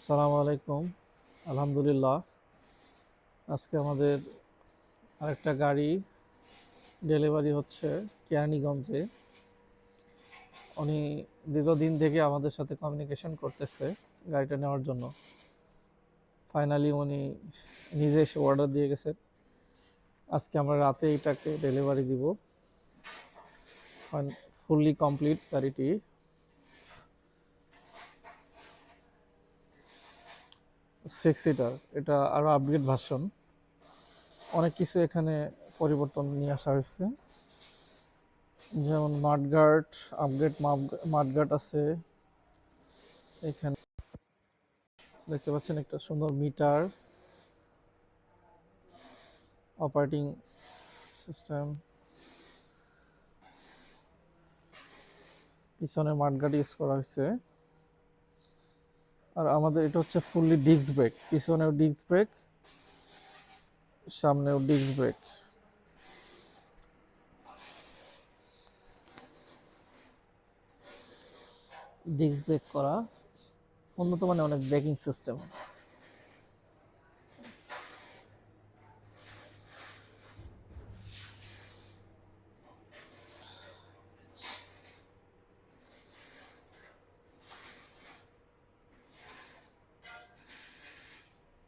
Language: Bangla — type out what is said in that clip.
আসসালামু আলাইকুম। আলহামদুলিল্লাহ। আজকে আমাদের আরেকটা গাড়ি ডেলিভারি হচ্ছে কেরানীগঞ্জে। উনি দীর্ঘদিন থেকে আমাদের সাথে কমিউনিকেশন করতেছে গাড়িটা নেওয়ার জন্য। ফাইনালি উনি নিজে এসে অর্ডার দিয়ে গেছেন। আজকে আমরা রাতে এটাকে ডেলিভারি দিব। ফুললি কমপ্লিট গাড়িটি। 6 সিটার, এটা আরও আপগ্রেড ভার্সন। অনেক কিছু এখানে পরিবর্তন নিয়ে আসা হয়েছে, যেমন মাডগার্ড আপগ্রেড, মাডগার্ড আছে এখানে। দেখতে পাচ্ছেন একটা সুন্দর মিটার, অপারেটিং সিস্টেম, পিছনে মাডগার্ড ইউজ করা হয়েছে। আর আমাদের এটা হচ্ছে ফুললি ডিস্ক ব্রেক, পিছনেও ডিস্ক ব্রেক, সামনেও ডিস্ক ব্রেক। ডিস্ক ব্রেক করা, উন্নত মানের অনেক ব্রেকিং সিস্টেম।